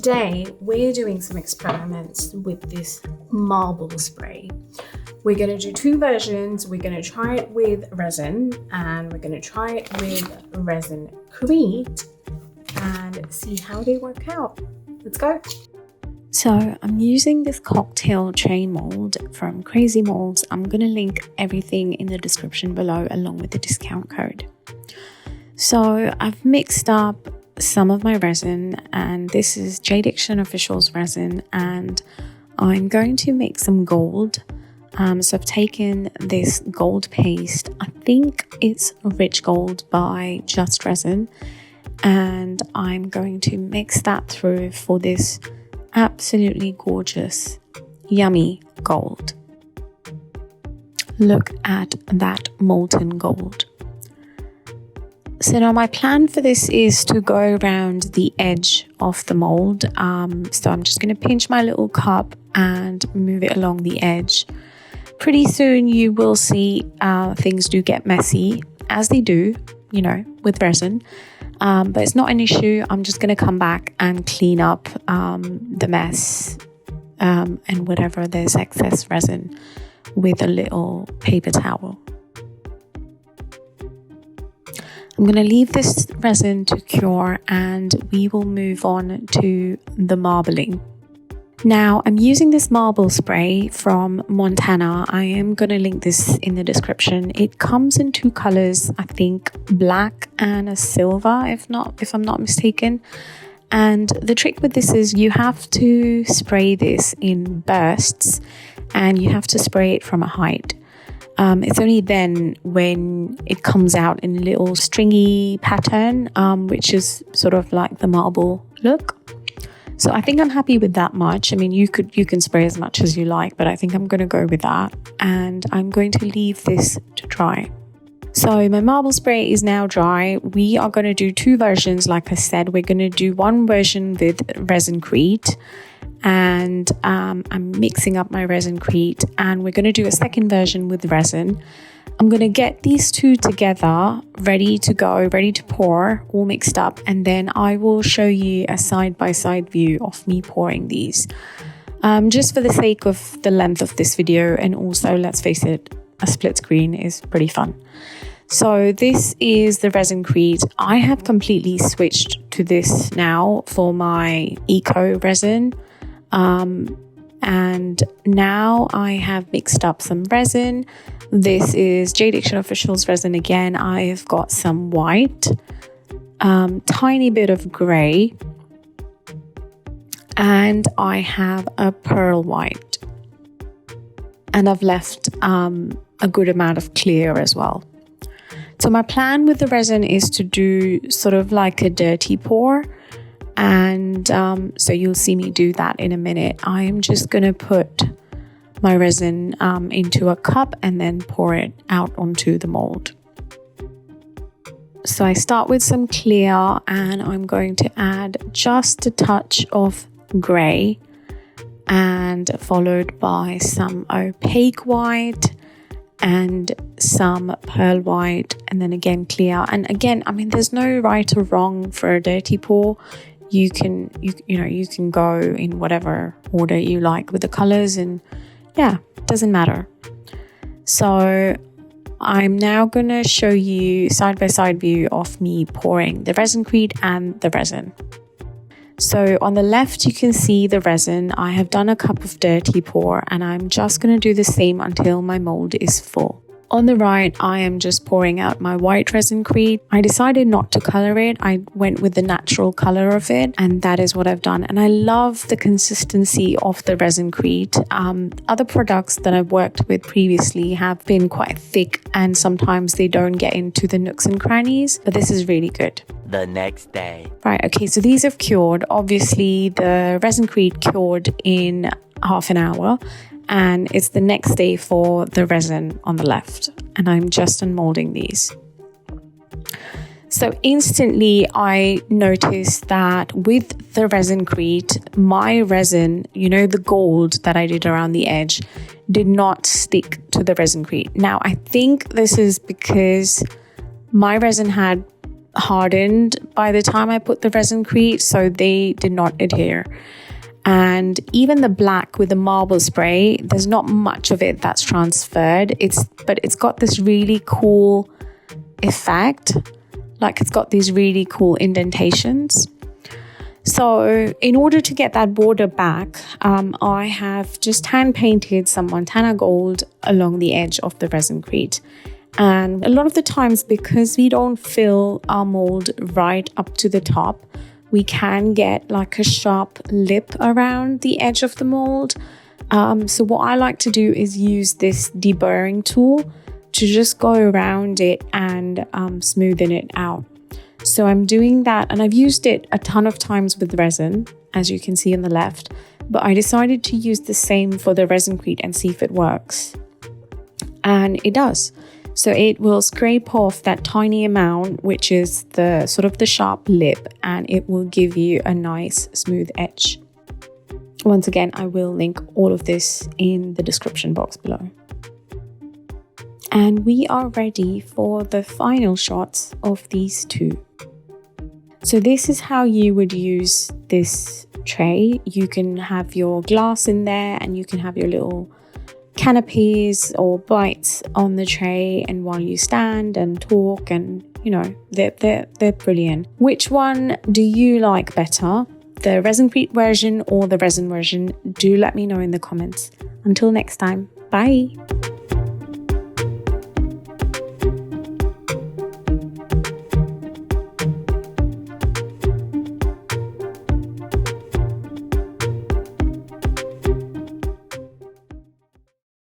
today we're doing some experiments with this marble spray. We're going to do two versions. We're going to try it with resin and we're going to try it with Resincrete and see how they work out. Let's go. So I'm using this cocktail chain mold from Crazy Molds. I'm going to link everything in the description below along with the discount code. So I've mixed up some of my resin, and this is Jade Official's resin, and I'm going to make some gold. So I've taken this gold paste, I think it's Rich Gold by Just Resin, and I'm going to mix that through for this absolutely gorgeous, yummy gold. Look at that molten gold. So now my plan for this is to go around the edge of the mold. So I'm just going to pinch my little cup and move it along the edge. Pretty soon you will see things do get messy, as they do, you know, with resin. But it's not an issue. I'm just going to come back and clean up the mess and whatever there's excess resin with a little paper towel. I'm going to leave this resin to cure and we will move on to the marbling. Now I'm using this marble spray from Montana. I am going to link this in the description. It comes in two colors, I think black and a silver, if I'm not mistaken. And the trick with this is you have to spray this in bursts and you have to spray it from a height. It's only then when it comes out in a little stringy pattern, which is sort of like the marble look. So I think I'm happy with that much. I mean, you can spray as much as you like, but I think I'm going to go with that. And I'm going to leave this to dry. So my marble spray is now dry. We are going to do two versions. Like I said, we're going to do one version with Resincrete. And I'm mixing up my Resincrete, and we're going to do a second version with resin. I'm going to get these two together, ready to go, ready to pour, all mixed up, and then I will show you a side-by-side view of me pouring these. Just for the sake of the length of this video, and also, let's face it, a split screen is pretty fun. So this is the Resincrete. I have completely switched to this now for my eco resin. And now I have mixed up some resin. This is Jade Official's resin again. I've got some white, tiny bit of grey, and I have a pearl white. And I've left a good amount of clear as well. So my plan with the resin is to do sort of like a dirty pour. And so you'll see me do that in a minute. I am just going to put my resin into a cup and then pour it out onto the mold. So I start with some clear and I'm going to add just a touch of grey and followed by some opaque white and some pearl white and then again clear. And again, I mean, there's no right or wrong for a dirty pour. You can go in whatever order you like with the colors, and yeah, it doesn't matter. So I'm now going to show you side-by-side view of me pouring the Resincrete and the resin. So on the left, you can see the resin. I have done a cup of dirty pour and I'm just going to do the same until my mold is full. On the right, I am just pouring out my white Resincrete. I decided not to color it. I went with the natural color of it, and that is what I've done. And I love the consistency of the Resincrete. Other products that I've worked with previously have been quite thick, and sometimes they don't get into the nooks and crannies, but this is really good. The next day. Right, okay, so these have cured. Obviously, the Resincrete cured in half an hour. And it's the next day for the resin on the left, and I'm just unmolding these. So instantly I noticed that with the Resincrete, my resin, you know, the gold that I did around the edge, did not stick to the Resincrete. Now I think this is because my resin had hardened by the time I put the Resincrete, so they did not adhere. And even the black with the marble spray, there's not much of it that's transferred. But it's got this really cool effect. Like it's got these really cool indentations. So in order to get that border back, I have just hand painted some Montana gold along the edge of the Resincrete. And a lot of the times, because we don't fill our mold right up to the top, we can get like a sharp lip around the edge of the mold. So what I like to do is use this deburring tool to just go around it and smoothen it out. So I'm doing that, and I've used it a ton of times with resin, as you can see on the left, but I decided to use the same for the Resincrete and see if it works. And it does. So it will scrape off that tiny amount, which is the sort of the sharp lip, and it will give you a nice smooth edge. Once again, I will link all of this in the description box below. And we are ready for the final shots of these two. So this is how you would use this tray. You can have your glass in there, and you can have your little canopies or bites on the tray, and while you stand and talk, and you know, they're brilliant. Which one do you like better? The Resincrete version or the resin version? Do let me know in the comments. Until next time, bye.